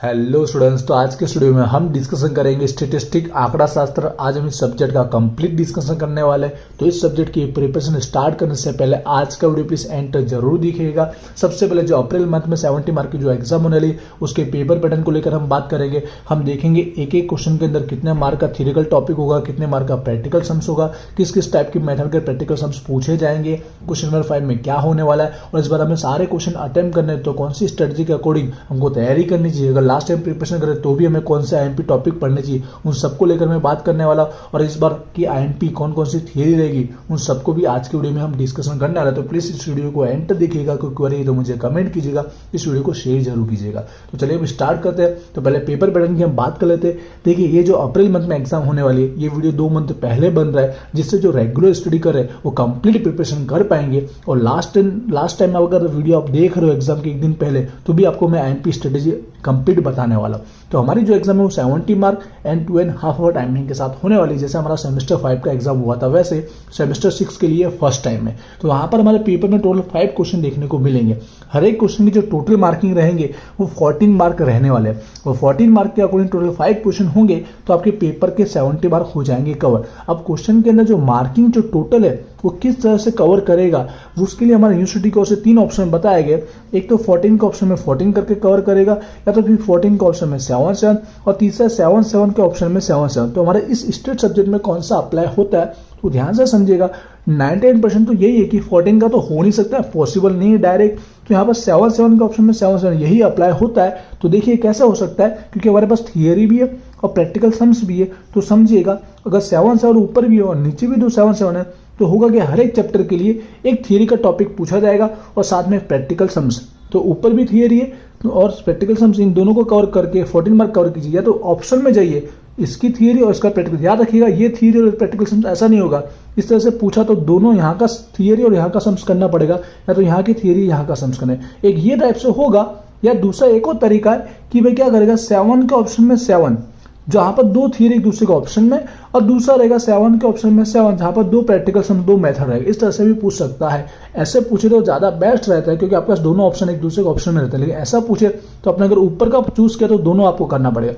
Hello students, तो आज के स्टूडियो में हम डिस्कशन करेंगे स्टेटिस्टिक आंकड़ा शास्त्र। आज हम इस सब्जेक्ट का कंप्लीट डिस्कशन करने वाले हैं। तो इस सब्जेक्ट की प्रिपरेशन स्टार्ट करने से पहले आज का वीडियो प्लीज एंड तक जरूर देखिएगा। सबसे पहले जो अप्रैल मंथ में 70 मार्क की जो एग्जाम होने वाली उसके पेपर पैटर्न को लेकर हम बात करेंगे। हम देखेंगे एक एक क्वेश्चन के अंदर कितने मार्क का थ्योरेटिकल टॉपिक होगा, कितने मार्क का प्रैक्टिकल सम्स होगा, किस किस टाइप की मेथड के प्रैक्टिकल सम्स पूछे जाएंगे, क्वेश्चन नंबर 5 में क्या होने वाला है, और इस बार हमें सारे क्वेश्चन अटेम्प्ट करने तो कौन सी स्ट्रेटजी के अकॉर्डिंग हमको तैयारी करनी चाहिए। अगर लास्ट टाइम प्रिपरेशन तो भी हमें कौन से आईएमपी टॉपिक पढ़ने चाहिए, उन सबको लेकर मैं बात करने वाला। और इस बार की आईएमपी कौन कौन सी थियरी रहेगी, उन सबको भी आज के वीडियो में हम डिस्कशन करने वाले। तो प्लीज इस वीडियो को एंड तक देखिएगा। कोई क्वेरी है तो मुझे कमेंट कीजिएगा, इस वीडियो को शेयर जरूर कीजिएगा। तो चलिए अब स्टार्ट करते हैं। तो पहले पेपर पैटर्न की हम बात कर लेते हैं। देखिए, ये जो अप्रैल मंथ में एग्जाम होने वाली है, ये वीडियो 2 मंथ पहले बन रहा है, जिससे जो रेगुलर स्टडी करे वो कंप्लीट प्रिपरेशन कर पाएंगे। और लास्ट टाइम अगर वीडियो आप देख रहे हो एग्जाम के एक दिन पहले, तो भी आपको मैं आईएमपी स्ट्रेटेजी कंप्लीट बताने वाला हूं। तो हमारी जो एग्जाम है वो 70 मार्क एंड 2.5 आवर टाइमिंग के साथ होने वाली। जैसे हमारा सेमेस्टर 5 का एग्जाम हुआ था, वैसे सेमेस्टर 6 के लिए फर्स्ट टाइम है। तो वहां पर हमारे पेपर में टोटल 5 क्वेश्चन देखने को मिलेंगे। हर एक क्वेश्चन की जो टोटल मार्किंग रहेंगे वो 14 मार्क रहने वाले हैं। और 14 मार्क के अकॉर्डिंग टोटल 5 क्वेश्चन होंगे, तो आपके पेपर के 70 मार्क हो जाएंगे कवर। अब क्वेश्चन के अंदर जो मार्किंग जो टोटल है वो किस तरह से कवर करेगा, उसके लिए हमारे यूनिवर्सिटी की ओर से 3 ऑप्शन बताए गए। एक तो 14 के ऑप्शन में 14 करके कवर करेगा, या तो फिर 14 के ऑप्शन में 7-7, और तीसरा 7-7 के ऑप्शन में 7-7। तो हमारे इस स्टेट सब्जेक्ट में कौन सा अप्लाई होता है तो ध्यान से समझिएगा। 98% तो यही है कि 14 का तो हो नहीं सकता, पॉसिबल नहीं है डायरेक्ट। तो यहाँ पर 7-7 के ऑप्शन में 7-7 यही अप्लाई होता है। तो देखिए कैसा हो सकता है, क्योंकि हमारे पास थियरी भी है और प्रैक्टिकल सम्स भी है। तो समझिएगा, अगर 7-7 ऊपर भी हो और नीचे भी 7-7 है, तो होगा कि हर एक चैप्टर के लिए एक थियरी का टॉपिक पूछा जाएगा और साथ में प्रैक्टिकल सम्स। तो ऊपर भी थियरी है और प्रैक्टिकल सम्स, इन दोनों को कवर करके 14 मार्क कवर कीजिए। या तो ऑप्शन में जाइए, इसकी थियरी और इसका प्रैक्टिकल। याद रखिएगा, ये थियरी और प्रैक्टिकल सम्स ऐसा नहीं होगा। इस तरह से पूछा तो दोनों यहाँ का थियरी और यहाँ का सम्स करना पड़ेगा, या तो यहाँ की थियरी यहाँ का सम्स करना है। एक ये टाइप से होगा, या दूसरा एक और तरीका है कि भाई क्या करेगा, 7 के ऑप्शन में 7, जहां पर 2 थियरी एक दूसरे के ऑप्शन में, और दूसरा रहेगा 7 के ऑप्शन में 7, जहां पर 2 प्रैक्टिकल सम 2 मेथड रहेगा। इस तरह से भी पूछ सकता है। ऐसे पूछे तो ज्यादा बेस्ट रहता है, क्योंकि आपके पास दोनों ऑप्शन एक दूसरे के ऑप्शन में रहते हैं। लेकिन ऐसा पूछे तो अपने अगर ऊपर का चूज किया तो दोनों आपको करना पड़ेगा।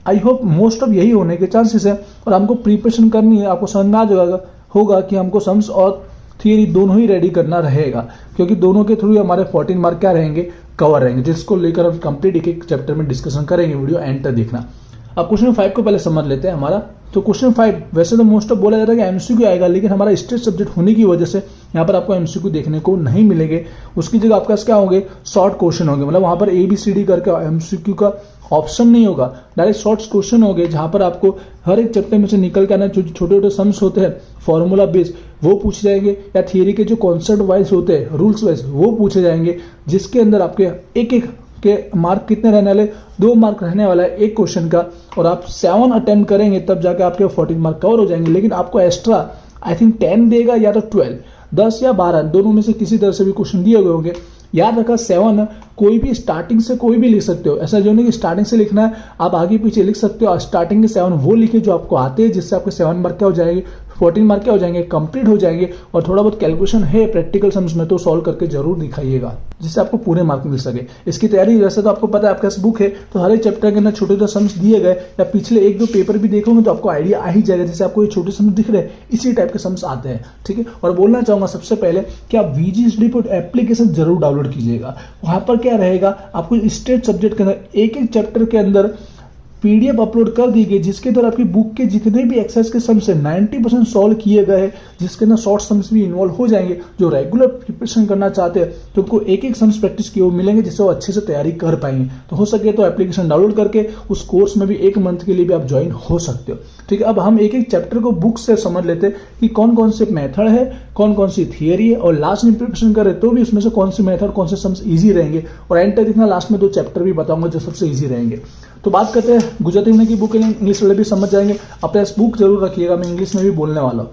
आई होप मोस्ट ऑफ यही होने के चांसेस है। और हमको प्रिपरेशन करनी है, आपको समझ में आ जाएगा होगा कि हमको सम्स और थियरी दोनों ही रेडी करना रहेगा, क्योंकि दोनों के थ्रू हमारे 14 मार्क क्या रहेंगे, कवर रहेंगे, जिसको लेकर हम कंप्लीट एक एक चैप्टर में डिस्कशन करेंगे। वीडियो एंड तक देखना। अब क्वेश्चन 5 को पहले समझ लेते हैं हमारा। तो क्वेश्चन 5 वैसे तो मोस्ट ऑफ बोला जाता है कि एमसीक्यू आएगा, लेकिन हमारा स्टेट सब्जेक्ट होने की वजह से यहाँ पर आपको एमसीक्यू देखने को नहीं मिलेंगे। उसकी जगह आपके पास क्या होंगे, शॉर्ट क्वेश्चन होंगे। मतलब वहां पर ABCD करके एमसीक्यू का ऑप्शन नहीं होगा, डायरेक्ट शॉर्ट क्वेश्चन होंगे, जहां पर आपको हर एक चैप्टर में से निकल के आना छोटे छोटे सम्स होते हैं फॉर्मूला बेस्ड, वो पूछे जाएंगे, या थियरी के जो कॉन्सेप्ट वाइज होते हैं रूल्स वाइज वो पूछे जाएंगे, जिसके अंदर आपके एक एक के मार्क कितने रहने वाले, 2 मार्क रहने वाला है एक क्वेश्चन का। और आप 7 अटेम्प्ट करेंगे तब जाके आपके 14 मार्क कवर हो जाएंगे। लेकिन आपको एक्स्ट्रा आई थिंक 10 देगा, या तो 12, 10 या 12, दोनों में से किसी तरह से भी क्वेश्चन दिए गए होंगे। याद रखा 7 कोई भी स्टार्टिंग से कोई भी लिख सकते हो। ऐसा जो नहीं कि स्टार्टिंग से लिखना है, आप आगे पीछे लिख सकते हो। स्टार्टिंग के 7 वो लिखे जो आपको आते हैं, जिससे आपके 7 मार्क क्या हो जाएंगे, 14 मार्क क्या हो जाएंगे, कंप्लीट हो जाएंगे। और थोड़ा बहुत कैलकुलेशन है प्रैक्टिकल सम्स में, तो सॉल्व करके जरूर दिखाइएगा, जिससे आपको पूरे मार्क मिल सके। इसकी तैयारी वैसे तो आपको पता है, आपके पास बुक है, तो हर एक चैप्टर के अंदर छोटे छोटे सम्स दिए गए, या पिछले 1-2 पेपर भी देखोगे तो आपको आइडिया आ ही जाएगा। जैसे आपको ये छोटे सम्स दिख रहे हैं, इसी टाइप के सम्स आते हैं। ठीक है। और बोलना चाहूंगा सबसे पहले कि आप VG स्टडी पॉइंट एप्लीकेशन जरूर डाउनलोड कीजिएगा। वहां पर क्या रहेगा, आपको स्टेट सब्जेक्ट के अंदर एक एक चैप्टर के अंदर PDF अपलोड कर दी गई, जिसके अंदर आपकी बुक के जितने भी एक्सरसाइज के सम्स है 90% सॉल्व किए गए हैं, जिसके अंदर शॉर्ट सम्स भी इन्वॉल्व हो जाएंगे। जो रेगुलर प्रिपरेशन करना चाहते हैं तो उनको एक एक सम्स प्रैक्टिस किए हुए मिलेंगे, जिससे वो अच्छे से तैयारी कर पाएंगे। तो हो सके तो एप्लीकेशन डाउनलोड करके उस कोर्स में भी 1 मंथ के लिए भी आप ज्वाइन हो सकते हो। ठीक है। अब हम एक एक चैप्टर को बुक से समझ लेते हैं कि कौन कौन से मेथड है, कौन कौन सी थियरी है, और लास्ट में प्रिपरेशन करें तो भी उसमें से कौन से मेथड, कौन से सम्स ईजी रहेंगे। और एंड तक देखना, लास्ट में 2 चैप्टर भी बताऊंगा जो सबसे ईजी रहेंगे। तो बात करते हैं गुजराती में की बुक है, इंग्लिश वाले भी समझ जाएंगे। अपने बुक जरूर रखिएगा, मैं इंग्लिश में भी बोलने वाला हूँ।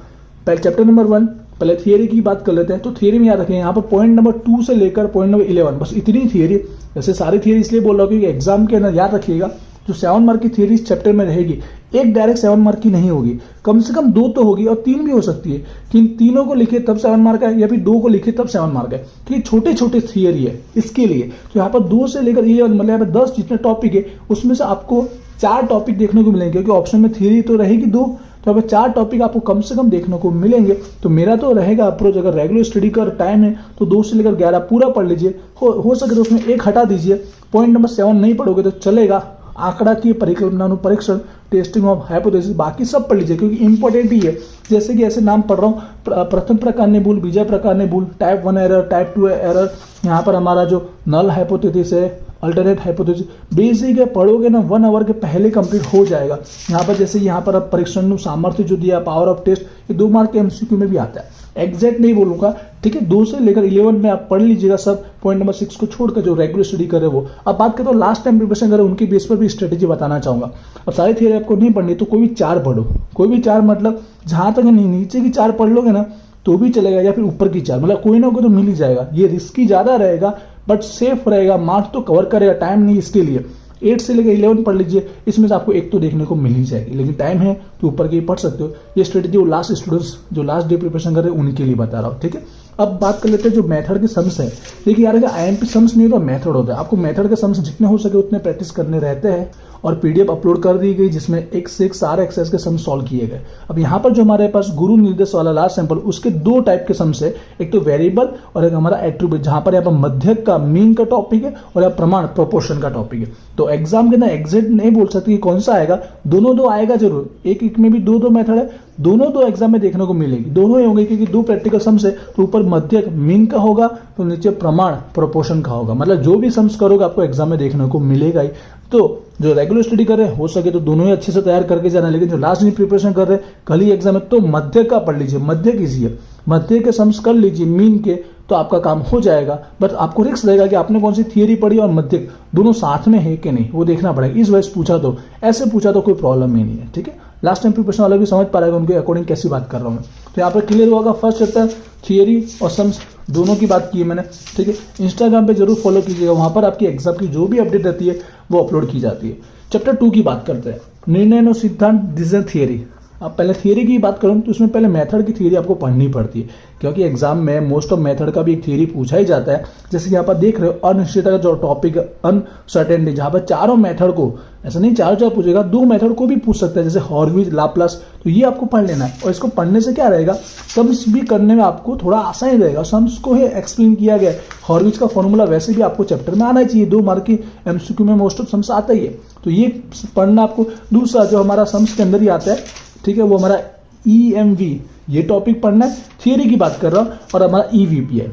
पहले चैप्टर नंबर 1, पहले थियरी की बात कर लेते हैं। तो थियरी में याद रखिए, यहाँ पर पॉइंट नंबर 2 से लेकर पॉइंट नंबर 11, बस इतनी थियरी। जैसे सारी थियरी इसलिए बोल रहा हूँ क्योंकि एग्जाम के अंदर याद रखिएगा जो 7 मार्क की थियरी इस चैप्टर में रहेगी, एक डायरेक्ट 7 मार्क की नहीं होगी, कम से कम 2 तो होगी और 3 भी हो सकती है कि इन तीनों को लिखे तब 7 मार्क है या फिर 2 को लिखे तब 7 मार्क है। तो ये छोटे छोटे थियरी है इसके लिए। तो यहाँ पर 2 से लेकर ये मतलब यहाँ पर 10 जितने टॉपिक है उसमें से आपको 4 टॉपिक देखने को मिलेंगे, क्योंकि ऑप्शन में थियरी तो रहेगी 2, तो यहाँ पर 4 टॉपिक आपको कम से कम देखने को मिलेंगे। तो मेरा तो रहेगा अप्रोच, अगर रेगुलर स्टडी का टाइम है तो 2 से लेकर 11 पूरा पढ़ लीजिए, हो सके तो उसमें एक हटा दीजिए, पॉइंट नंबर 7 नहीं पढ़ोगे तो चलेगा, आंकड़ा की परिकल्पना परीक्षण, टेस्टिंग ऑफ हाइपोथेसिस, बाकी सब पढ़ लीजिए क्योंकि इंपॉर्टेंट ही है। जैसे कि ऐसे नाम पढ़ रहा हूँ, प्रथम प्रकार ने भूल, बीजा प्रकार ने भूल, टाइप 1 एरर, टाइप 2 एरर, यहाँ पर हमारा जो नल हाइपोथेसिस है, अल्टरनेट हाइपोथेसिस, बेसिक है, पढ़ोगे ना 1 आवर के पहले कंप्लीट हो जाएगा। यहाँ पर जैसे यहाँ पर अब परीक्षण सामर्थ्य जो दिया, पावर ऑफ टेस्ट, ये 2 मार्क के एमसीक्यू में भी आता है, एग्जैक्ट नहीं बोलूंगा, ठीक है। 2 से लेकर 11 में आप पढ़ लीजिएगा सब, पॉइंट नंबर 6 को छोड़कर जो रेगुलर स्टडी करे वो। अब बात करें तो लास्ट टाइम प्रिपरेशन करे उनके बेस पर भी स्ट्रेटेजी बताना चाहूंगा। अब सारी थियरी आपको नहीं पढ़नी तो कोई भी 4 पढ़ो, कोई भी 4 मतलब जहां तक नहीं, नीचे की 4 पढ़ लोगे ना तो भी चलेगा, या फिर ऊपर की 4, मतलब कोई ना कोई तो मिल ही जाएगा। ये रिस्की ज्यादा रहेगा बट सेफ रहेगा, मार्क्स तो कवर करेगा, टाइम नहीं इसके लिए। 8 से लेकर 11 पढ़ लीजिए, इसमें से आपको एक तो देखने को मिल ही जाएगी, लेकिन टाइम है तो ऊपर के पढ़ सकते हो। ये स्ट्रेटेजी वो लास्ट स्टूडेंट्स जो लास्ट डे प्रिपरेशन कर रहे हैं उनके लिए बता रहा हूँ, ठीक है। अब बात कर लेते हैं जो मेथड के सम्स है। देखिए यार, अगर आईएमपी सम्स नहीं तो मेथड होता है, आपको मेथड के सम्स जितने हो सके उतने प्रैक्टिस करने रहते हैं, और पीडीएफ अपलोड कर दी गई जिसमें एक से एक सारे एक्सरसाइज के सम सॉल्व किए गए। अब यहाँ पर जो हमारे पास गुरु निर्देश वाला लास्ट सैंपल, उसके 2 टाइप के सम्स है, एक तो वेरिएबल और एक हमारा एट्रीब्यूट, जहां पर यहाँ पर मध्यक का मीन का टॉपिक है और यहाँ प्रमाण प्रोपोर्शन का टॉपिक है। तो एग्जाम के ना एग्जैक्ट नहीं बोल सकते कि कौन सा आएगा, दोनों 2 आएगा जरूर, एक में भी 2 मेथड है, दोनों 2 एग्जाम में देखने को मिलेगी, दोनों ही होंगे क्योंकि 2 प्रैक्टिकल सम्स है। तो ऊपर मध्यक मीन का होगा तो नीचे प्रमाण प्रोपोर्शन का होगा, मतलब जो भी सम्स करोगे आपको एग्जाम में देखने को मिलेगा ही। तो जो रेगुलर स्टडी कर रहे हैं हो सके तो दोनों ही अच्छे से तैयार करके जाना, लेकिन जो लास्ट में प्रिपरेशन कर रहे हैं कल ही एग्जाम है तो मध्यक का पढ़ लीजिए, मध्यक इजी है, मध्यक के सम्स कर लीजिए मीन के, तो आपका काम हो जाएगा। बट आपको रिस्क रहेगा कि आपने कौन सी थियरी पढ़ी और मध्यक दोनों साथ में है कि नहीं, वो देखना पड़ेगा। इस वजह से पूछा तो, ऐसे पूछा तो कोई प्रॉब्लम ही नहीं है, ठीक है। लास्ट टाइम प्रिपरेशन वाला भी समझ पा रहेगा उनके अकॉर्डिंग कैसी बात कर रहा हूँ मैं। तो यहाँ पर क्लियर होगा, फर्स्ट चैप्टर थियरी और सम्स दोनों की बात की है मैंने, ठीक है। इंस्टाग्राम पे जरूर फॉलो कीजिएगा, वहां पर आपकी एग्जाम की जो भी अपडेट रहती है वो अपलोड की जाती है। चैप्टर 2 की बात करते हैं, निर्णय और सिद्धांत, डिसीजन थियरी। अब पहले थियरी की बात करूं तो इसमें पहले मेथड की थियरी आपको पढ़नी पड़ती है, क्योंकि एग्जाम में मोस्ट ऑफ मेथड का भी एक थियरी पूछा ही जाता है। जैसे यहाँ पर देख रहे हो अनिश्चितता का जो टॉपिक है अनसर्टेनिटी, जहां पर चारों मेथड को, ऐसा नहीं 4 पूछेगा, 2 मेथड को भी पूछ सकता है, जैसे हॉर्विज, लाप्लास, तो ये आपको पढ़ लेना है। और इसको पढ़ने से क्या रहेगा, सम्स भी करने में आपको थोड़ा आसान रहेगा, सम्स को ही एक्सप्लेन किया गया है। हॉर्विज का फॉर्मूला वैसे भी आपको चैप्टर में आना चाहिए, 2 मार्क की एमसीक्यू में मोस्ट ऑफ सम्स आता ही है, तो ये पढ़ना आपको। दूसरा जो हमारा सम्स के अंदर ही आता है, ठीक है, वो हमारा EMV, ये टॉपिक पढ़ना है, थियरी की बात कर रहा हूं, और हमारा EVP है,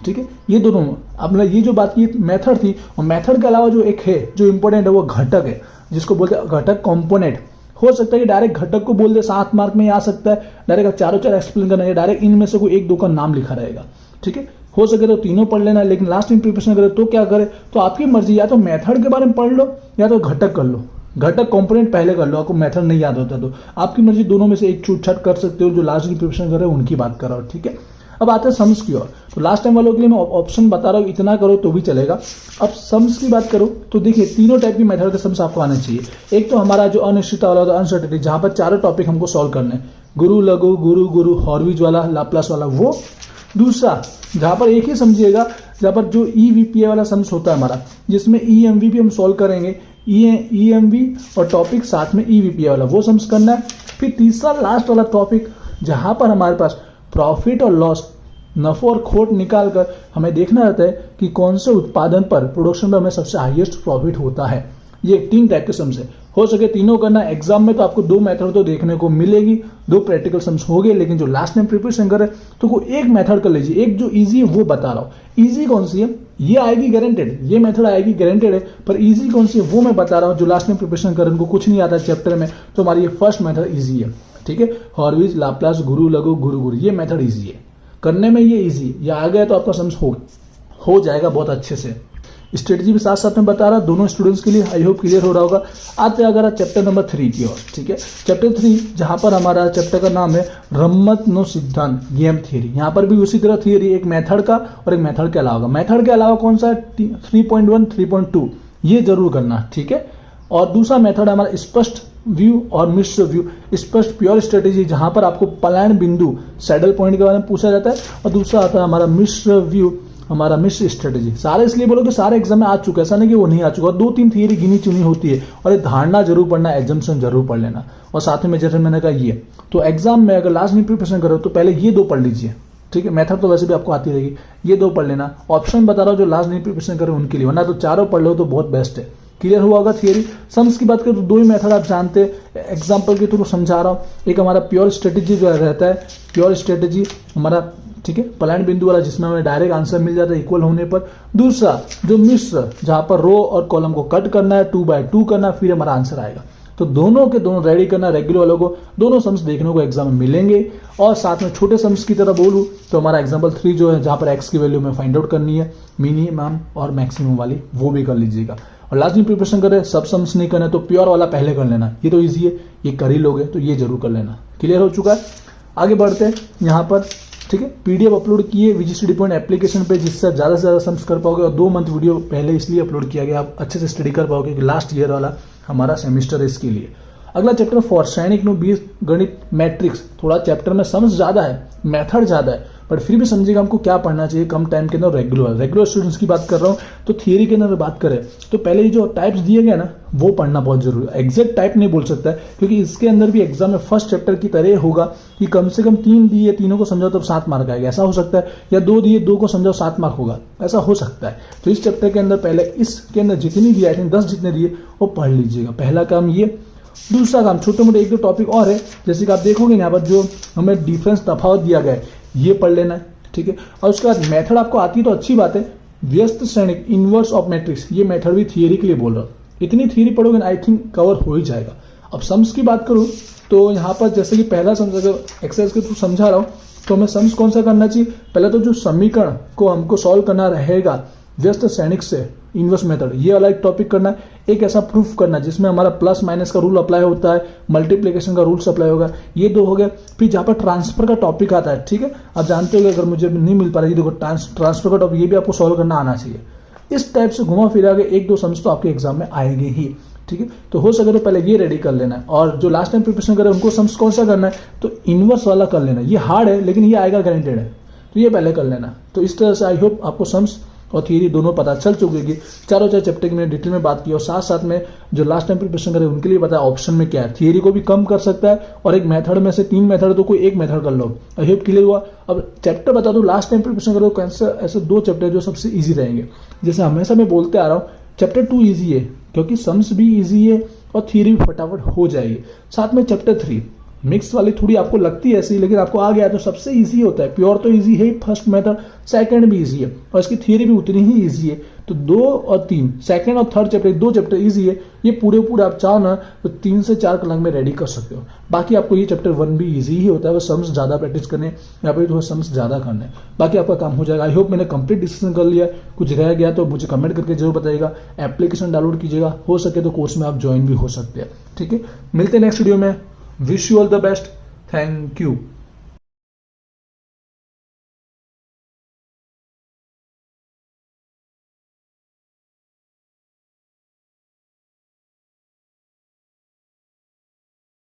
ठीक है। ये दोनों, अब ये जो बात की मेथड थी, और मेथड के अलावा जो एक है जो इंपॉर्टेंट है वो घटक है, जिसको बोलते हैं घटक कंपोनेंट। हो सकता है कि डायरेक्ट घटक को बोल दे, 7 मार्क में आ सकता है, डायरेक्ट चारों एक्सप्लेन करना है, डायरेक्ट इनमें से कोई 1-2 का नाम लिखा रहेगा, ठीक है। हो सके तो तीनों पढ़ लेना, लेकिन लास्ट में प्रिपरेशन करे तो क्या करे, तो आपकी मर्जी, या तो मेथड के बारे में पढ़ लो या तो घटक कर लो, घटक कंपोनेंट पहले कर लो, आपको मेथड नहीं याद होता तो आपकी मर्जी, दोनों में से एक छूट छाट कर सकते हो। जो लास्ट की प्रिपरेशन कर रहे हो उनकी बात कर रहा हूँ, ठीक है। अब आते हैं सम्स की ओर, तो लास्ट टाइम वालों के लिए मैं ऑप्शन बता रहा हूँ, इतना करो तो भी चलेगा। अब सम्स की बात करो तो देखिए, तीनों टाइप की मेथड के सम्स आपको आने चाहिए। एक तो हमारा जो अनिश्चितता वाला होता है, अनसर्टेनिटी, जहां पर चारों टॉपिक हमको सॉल्व करने हैं, गुरु लघु, गुरु गुरु, हॉर्विज वाला, लाप्लास वाला, वो। दूसरा जहां पर एक ही समझिएगा, जहां पर जो EVPA वाला सम्स होता है हमारा, जिसमें EMV हम सॉल्व करेंगे, EMV और टॉपिक साथ में EVPA वाला, वो सम्स करना है। फिर तीसरा लास्ट वाला टॉपिक, जहां पर हमारे पास प्रॉफिट और लॉस, नफो और खोट निकाल कर हमें देखना रहता है कि कौन से उत्पादन पर, प्रोडक्शन पर हमें सबसे हाईएस्ट प्रॉफिट होता है। ये 3 टाइप के सम्स है, हो सके तीनों करना। एग्जाम में तो आपको 2 मेथड तो देखने को मिलेगी, 2 प्रैक्टिकल सम्स हो गए, लेकिन जो लास्ट में प्रिपरेशन करे तो कोई एक मेथड कर लीजिए। एक जो इजी है वो बता रहा हूँ, इजी कौन सी है, ये आएगी गारंटेड, ये मेथड आएगी गारंटेड है, पर इजी कौन सी है वो मैं बता रहा हूँ। जो लास्ट में प्रिपरेशन करे उनको कुछ नहीं आता चैप्टर में, तो हमारी ये फर्स्ट मेथड इजी है, ठीक है। हॉर्विज, लाप्लास, गुरु लघु, गुरु गुरु, ये मेथड इजी है, करने में ये इजी, ये आ गया तो आपका सम्स हो जाएगा बहुत अच्छे से। स्ट्रेटजी भी साथ साथ में बता रहा, दोनों स्टूडेंट्स के लिए आई होप क्लियर हो रहा होगा। आते हैं अगर चैप्टर नंबर 3 की ओर, ठीक है। चैप्टर 3, जहां पर हमारा चैप्टर का नाम है रम्मत नो सिद्धांत, गेम थियरी। यहाँ पर भी उसी तरह थियरी, एक मेथड का और एक मेथड के अलावा। मेथड के अलावा कौन सा है, 3.1, 3.2, ये जरूर करना, ठीक है। और दूसरा मेथड है हमारा स्पष्ट व्यू और मिश्र व्यू। स्पष्ट प्योर स्ट्रेटेजी, जहां पर आपको पलायन बिंदु सैडल पॉइंट के बारे में पूछा जाता है, और दूसरा आता है हमारा मिश्र व्यू, हमारा मिश्र स्ट्रेटेजी। सारे इसलिए बोलो कि सारे एग्जाम में आ चुका है, ऐसा नहीं कि वो नहीं आ चुका। 2-3 थियरी गिनी चुनी होती है, और ये धारणा जरूर पढ़ना, एग्जाम्पशन जरूर पढ़ लेना। और साथ में जैसे मैंने कहा ये, तो एग्जाम में अगर लास्ट मिनट प्रिपरेशन करो तो पहले ये 2 पढ़ लीजिए, ठीक है। मेथड तो वैसे भी आपको आती रहेगी, ये 2 पढ़ लेना। ऑप्शन बता रहा हूँ जो लास्ट मिनट प्रिपरेशन करें उनके लिए, वरना तो चारों पढ़ लो तो बहुत बेस्ट है। क्लियर हुआ होगा थियरी। सम्स की बात करें तो 2 ही मेथड आप जानते हैं, एग्जाम्पल के थ्रू समझा रहा हूँ। एक हमारा प्योर स्ट्रेटेजी जो रहता है, प्योर स्ट्रेटेजी हमारा, ठीक है, पलायन बिंदु वाला, जिसमें हमें डायरेक्ट आंसर मिल जाता है इक्वल होने पर। दूसरा जो मिश्र, जहां पर रो और कॉलम को कट करना है, 2x2 करना, फिर हमारा आंसर आएगा। तो दोनों के दोनों रेडी करना, रेगुलर वालों को दोनों सम्स देखने को एग्जाम में मिलेंगे। और साथ में छोटे सम्स की तरह बोलूं तो हमारा एग्जाम्पल 3 जो है, जहां पर एक्स की वैल्यू में फाइंड आउट करनी है, मिनिमम और मैक्सिमम वाली, वो भी कर लीजिएगा। और लास्ट में प्रिपरेशन करें, सब सम्स नहीं करना तो प्योर वाला पहले कर लेना, ये तो ईजी है, ये कर ही लोगे तो ये जरूर कर लेना। क्लियर हो चुका है। आगे बढ़ते हैं यहाँ पर, ठीक है। पीडीएफ अपलोड किए VG स्टडी पॉइंट एप्लीकेशन पे, जिससे ज्यादा से ज्यादा सम्स कर पाओगे। और 2 मंथ वीडियो पहले इसलिए अपलोड किया गया, आप अच्छे से स्टडी कर पाओगे कि लास्ट ईयर वाला हमारा सेमिस्टर है इसके लिए। अगला चैप्टर फॉर्सैनिक नो बीज गणित मैट्रिक्स। थोड़ा चैप्टर में सम्स ज्यादा है, मेथड ज्यादा है, बट फिर भी समझिएगा हमको क्या पढ़ना चाहिए कम टाइम के अंदर। रेगुलर स्टूडेंट्स की बात कर रहा हूँ। तो थियरी के अंदर बात करें तो पहले ये जो टाइप्स दिए गए ना, वो पढ़ना बहुत जरूरी है। एग्जैक्ट टाइप नहीं बोल सकता है, क्योंकि इसके अंदर भी एग्जाम में फर्स्ट चैप्टर की तरह होगा कि कम से कम 3 दिए, तीनों को समझाओ तब 7 मार्क आएगा, ऐसा हो सकता है। या 2 दिए, 2 को समझाओ 7 मार्क होगा, ऐसा हो सकता है। तो इस चैप्टर के अंदर पहले इसके अंदर जितनी दिए, आई थिंक 10 जितने दिए, वो पढ़ लीजिएगा। पहला काम ये। दूसरा काम, छोटे मोटे 1-2 टॉपिक और है, जैसे कि आप देखोगे यहाँ पर जो हमें डिफरेंस तफावत दिया गया है, ये पढ़ लेना है, ठीक है। और उसके बाद मेथड आपको आती है तो अच्छी बात है। व्यस्त श्रेणिक, इनवर्स ऑफ मैट्रिक्स, ये मेथड भी थियरी के लिए बोल रहा हूँ। इतनी थियरी पढ़ोगे आई थिंक कवर हो ही जाएगा। अब सम्स की बात करूँ तो यहाँ पर जैसे कि पहला सम्स अगर एक्सरसाइज के थ्रू समझा रहा हूँ, तो हमें सम्स कौन सा करना चाहिए। पहले तो जो समीकरण को हमको सॉल्व करना रहेगा व्यस्त श्रेणिक से, इनवर्स मेथड, ये वाला एक टॉपिक करना है। एक ऐसा प्रूफ करना जिसमें हमारा प्लस माइनस का रूल अप्लाई होता है, मल्टीप्लिकेशन का रूल्स अप्लाई होगा, ये 2 हो गया। फिर जहां पर ट्रांसफर का टॉपिक आता है, ठीक है, आप जानते हो अगर मुझे नहीं मिल पा रहा है, देखो ट्रांसफर का टॉपिक, ये भी आपको सॉल्व करना आना चाहिए। इस टाइप से घुमा फिरा के 1-2 सम्स तो आपके एग्जाम में आएंगे ही, ठीक है। तो हो सके तो पहले ये रेडी कर लेना है। और जो लास्ट टाइम प्रिपरेशन करे उनको सम्स कौन सा करना है, तो इनवर्स वाला कर लेना। ये हार्ड है लेकिन ये आएगा, गारंटेड है, तो ये पहले कर लेना। तो इस तरह से आई होप आपको सम्स और थियरी दोनों पता चल चुकेगी। चारों चैप्टर की मैंने डिटेल में बात की, और साथ साथ में जो लास्ट टाइम प्रिपरेशन करे उनके लिए बताया ऑप्शन में क्या है। थियरी को भी कम कर सकता है, और एक मेथड में से 3 मेथड तो कोई एक मेथड कर लो। आई होप क्लियर हुआ। अब चैप्टर बता दो, लास्ट टाइम प्रिपरेशन करो कैसे, ऐसे 2 चैप्टर जो सबसे ईजी रहेंगे। जैसे हमेशा मैं बोलते आ रहा हूँ, चैप्टर 2 ईजी है क्योंकि सम्स भी ईजी है और थियरी भी फटाफट हो जाएगी। साथ में चैप्टर 3 मिक्स वाली थोड़ी आपको लगती है ऐसी, लेकिन आपको आ गया तो सबसे इजी होता है। प्योर तो इजी है ही, फर्स्ट मेथड, सेकंड भी इजी है, और इसकी थियरी भी उतनी ही इजी है। तो 2 और 3, सेकंड और थर्ड चैप्टर, 2 चैप्टर इजी है। ये पूरे आप चाहो ना तो 3 से 4 कलाक में रेडी कर सकते हो। बाकी आपको ये चैप्टर 1 भी इजी ही होता है, वो सम्स ज्यादा प्रैक्टिस करने, यहाँ पे थोड़ा सम्स ज्यादा करने, बाकी आपका काम हो जाएगा। आई होप मैंने कंप्लीट डिस्कशन कर लिया। कुछ रह गया तो मुझे कमेंट करके जरूर बताइएगा। एप्लीकेशन डाउनलोड कीजिएगा, हो सके तो कोर्स में आप ज्वाइन भी हो सकते हैं, ठीक है। मिलते हैं नेक्स्ट वीडियो में। Wish you all the best. Thank you.